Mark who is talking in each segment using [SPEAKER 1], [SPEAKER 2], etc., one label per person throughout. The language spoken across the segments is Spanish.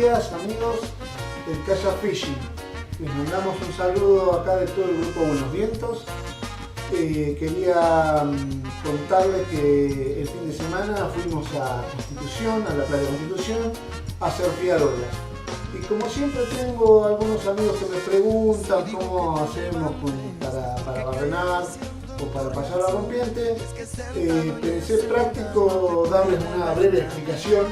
[SPEAKER 1] días amigos del Kayak Fishing. Les mandamos un saludo acá de todo el grupo Buenos Vientos. Quería contarles que el fin de semana fuimos a Constitución, a la playa de Constitución, a surfear olas. Y como siempre tengo algunos amigos que me preguntan cómo hacemos para barrenar o para pasar la rompiente, pensé práctico darles una breve explicación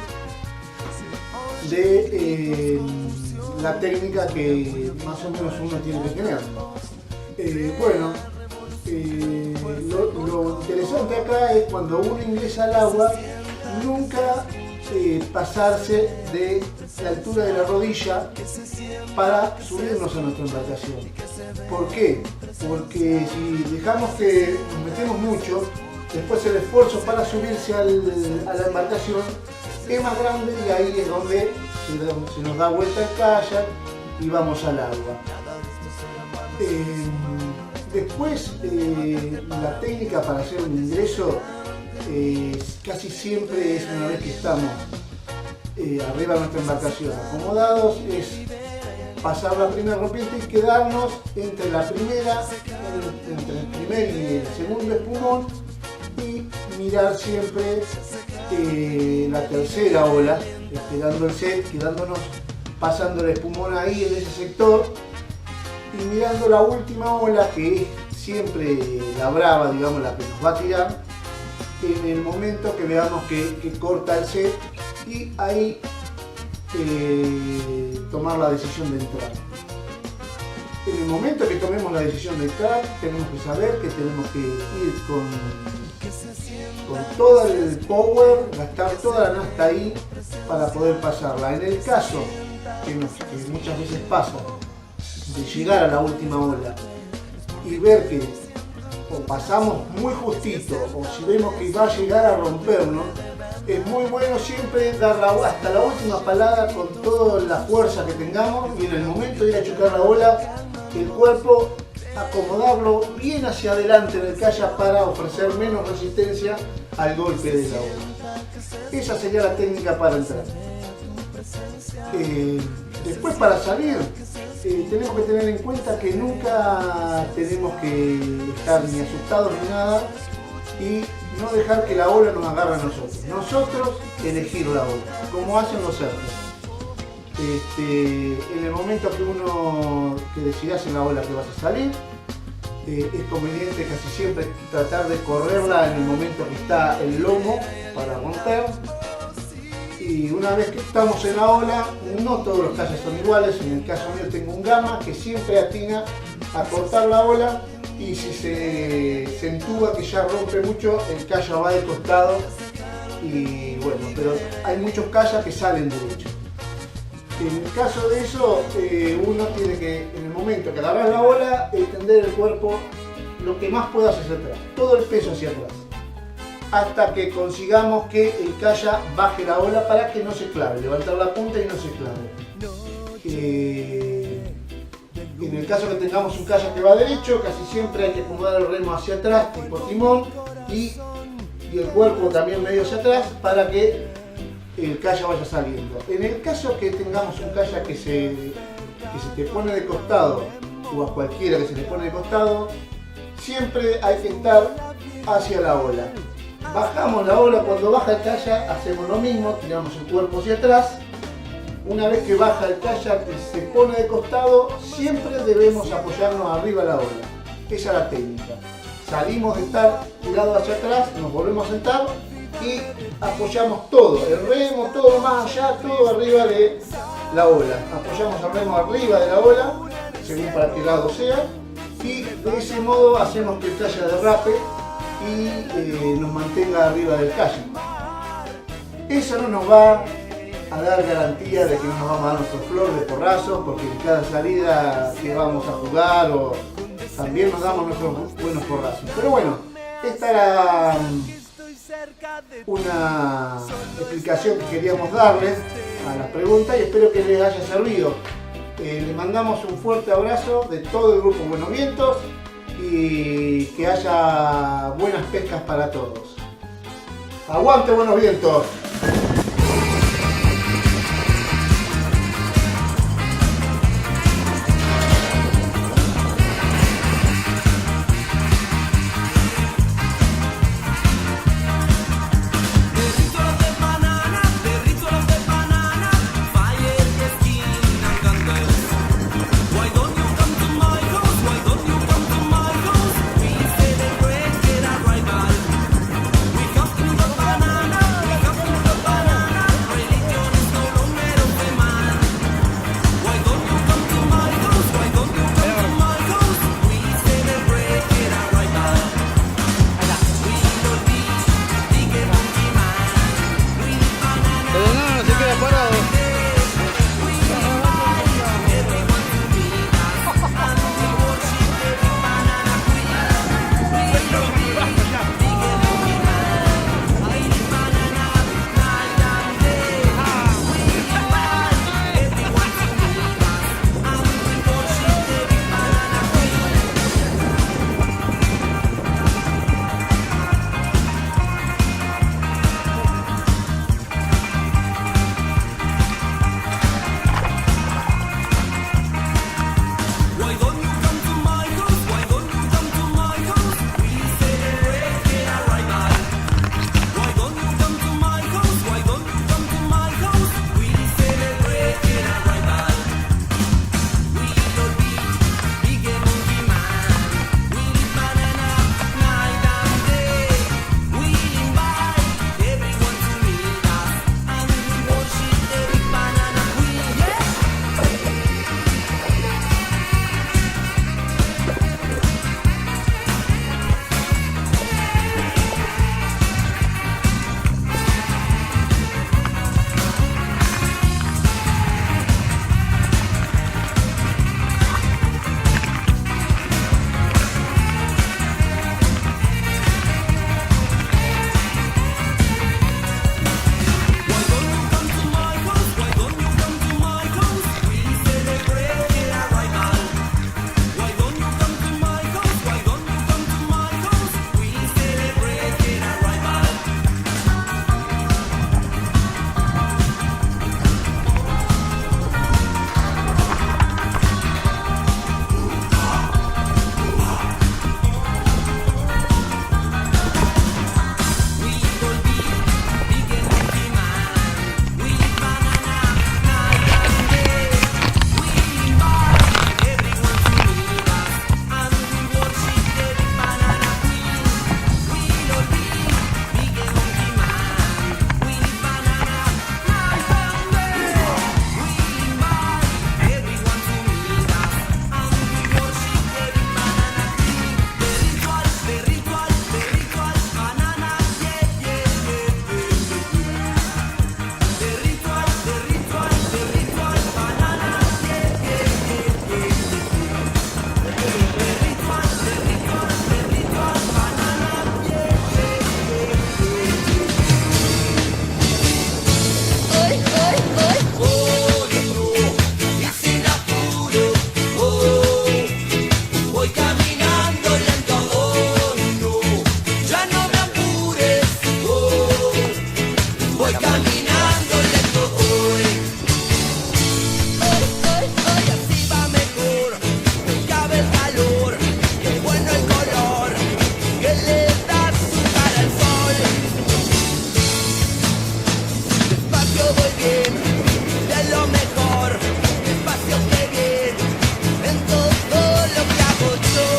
[SPEAKER 1] de la técnica que más o menos uno tiene que tener. Lo interesante acá es cuando uno ingresa al agua, nunca pasarse de la altura de la rodilla para subirnos a nuestra embarcación. ¿Por qué? Porque si dejamos que nos metemos mucho, después el esfuerzo para subirse a la embarcación es más grande y ahí es donde se nos da vuelta el kayak y vamos al agua. Después, la técnica para hacer un ingreso casi siempre es una vez que estamos arriba de nuestra embarcación acomodados, es pasar la primera rompiente y quedarnos entre el primer y el segundo espumón y mirar siempre la tercera ola, esperando el set, quedándonos pasando el espumón ahí en ese sector y mirando la última ola, que es siempre la brava, digamos, la que nos va a tirar en el momento que veamos que corta el set, y ahí tomar la decisión de entrar. En el momento que tomemos la decisión de entrar, tenemos que saber que tenemos que ir con todo el power, gastar toda la nafta ahí para poder pasarla. En el caso que muchas veces pasa de llegar a la última ola y ver que o pasamos muy justito o si vemos que va a llegar a rompernos, es muy bueno siempre dar hasta la última palada con toda la fuerza que tengamos, y en el momento de ir a chocar la ola, el cuerpo acomodarlo bien hacia adelante en el kayak para ofrecer menos resistencia al golpe de la ola. Esa sería la técnica para entrar. Después, para salir, tenemos que tener en cuenta que nunca tenemos que estar ni asustados ni nada y no dejar que la ola nos agarre a nosotros. Nosotros elegir la ola, como hacen los surfers. En el momento que decidas en la ola que vas a salir, es conveniente casi siempre tratar de correrla en el momento que está el lomo para romper. Y una vez que estamos en la ola, no todos los kayaks son iguales. En el caso mío tengo un Gamma que siempre atina a cortar la ola, y si se entuba que ya rompe mucho, el kayak va de costado, y bueno, pero hay muchos kayaks que salen derecho. En el caso de eso, uno tiene que, en el momento que agarras la ola, extender el cuerpo lo que más puedas hacia atrás, todo el peso hacia atrás, hasta que consigamos que el kayak baje la ola para que no se clave, levantar la punta y no se clave. En el caso que tengamos un kayak que va derecho, casi siempre hay que acomodar el remo hacia atrás, tipo timón, y el cuerpo también medio hacia atrás para que el kayak vaya saliendo. En el caso que tengamos un kayak que se te pone de costado, o a cualquiera que se le pone de costado, siempre hay que estar hacia la ola. Bajamos la ola, cuando baja el kayak hacemos lo mismo, tiramos el cuerpo hacia atrás. Una vez que baja el kayak y se pone de costado, siempre debemos apoyarnos arriba de la ola. Esa es la técnica. Salimos de estar tirados hacia atrás, nos volvemos a sentar y apoyamos todo, el remo, todo más allá, todo arriba de la ola. Apoyamos el remo arriba de la ola, según para qué lado sea, y de ese modo hacemos que el kayak derrape y nos mantenga arriba del kayak. Eso no nos va a dar garantía de que no nos vamos a dar nuestro flor de porrazos, porque en cada salida que vamos a jugar o también nos damos nuestros buenos porrazos. Pero bueno, esta era una explicación que queríamos darles a las preguntas y espero que les haya servido. Les mandamos un fuerte abrazo de todo el grupo Buenos Vientos y que haya buenas pescas para todos. ¡Aguante Buenos Vientos!
[SPEAKER 2] bien, de lo mejor, despacio que bien, en todo lo que hago yo.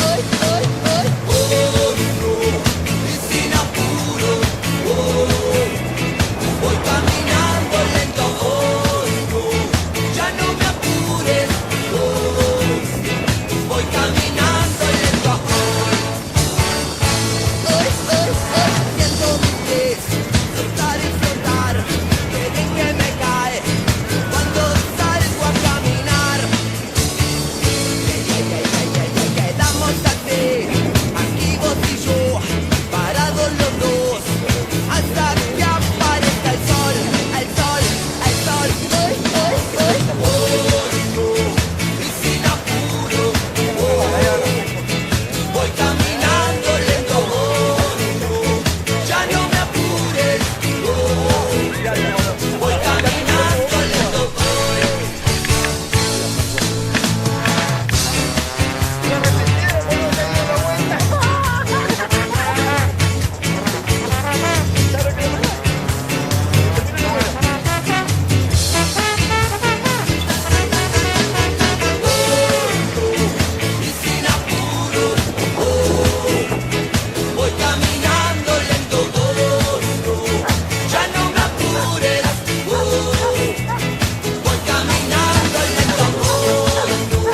[SPEAKER 2] Hoy, hoy, hoy, hoy no, y sin apuro, voy caminando lento, hoy no, ya no me apures, voy caminando lento, hoy, siento mis pies flotar y flotar, que bien que me cae cuando salgo a caminar. Quedamos así, aquí vos y yo, parados los dos, hasta que aparezca el sol, el sol, el sol. Hoy no, y sin apuro, voy caminando lento, ya no me apures, voy caminando lento. Y sin apuro, voy caminando lento, ya no me apures, voy caminando lento,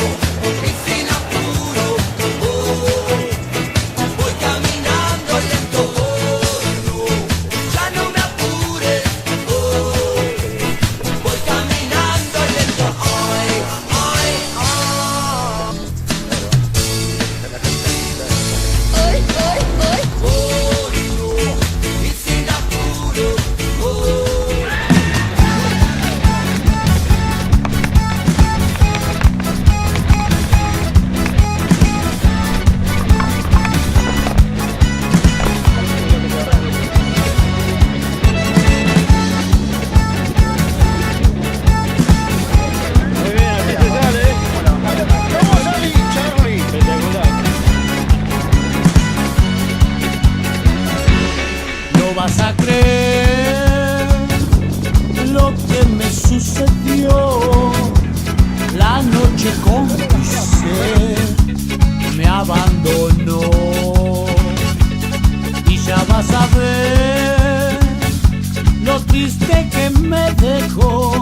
[SPEAKER 2] y sin apuro, voy caminando lento, ya no me apures, voy caminando lento, y sin apuro,
[SPEAKER 3] Muy bien, así se sale, ¿eh?
[SPEAKER 1] ¡Vamos, Charlie!
[SPEAKER 3] Espectacular.
[SPEAKER 4] No vas a creer lo que me sucedió. La noche cómplice me abandonó y ya vas a ver lo triste que me dejó.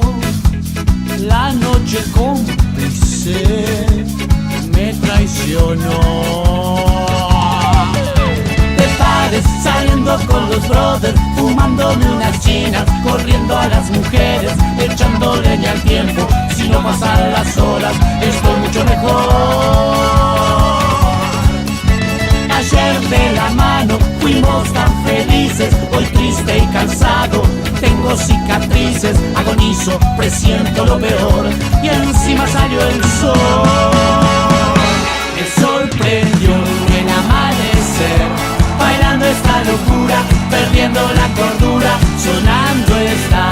[SPEAKER 4] La noche cómplice me traicionó. Te pares saliendo con los brothers, fumándome unas chinas, corriendo a las mujeres, echando leña al tiempo. Si no pasan las horas, estoy mucho mejor. Ayer de la mano fuimos tan felices, hoy triste y cansado, tengo cicatrices, agonizo, presiento lo peor, y encima salió el sol. Me sorprendió el amanecer, bailando esta locura, perdiendo la cordura, sonando esta,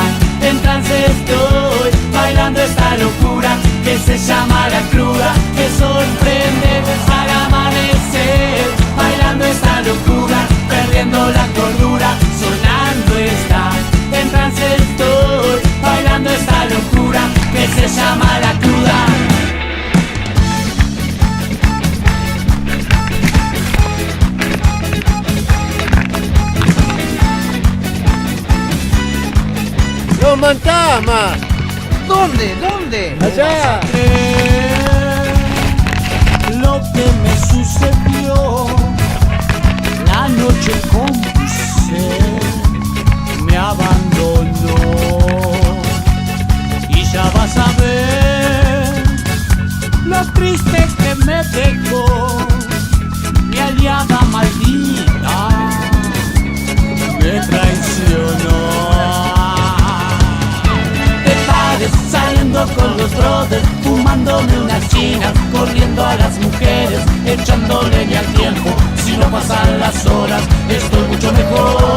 [SPEAKER 4] en trance estoy, bailando esta locura que se llama la cruda, que sorprende al amanecer, bailando esta locura, perdiendo la cordura, sonando esta, en trance estoy, bailando esta locura que se llama la cruda.
[SPEAKER 1] ¡Los fantasmas!
[SPEAKER 5] ¿Dónde? ¿Dónde?
[SPEAKER 1] ¡Allá!
[SPEAKER 4] Lo que me sucedió, la noche cómplice me abandonó y ya vas a ver lo triste que me dejó. Mi aliada maldita me traicionó. Te pares saliendo con los brothers, fumándome unas chinas, corriendo a las mujeres, echando leña al tiempo. Si no pasan las horas, estoy mucho mejor.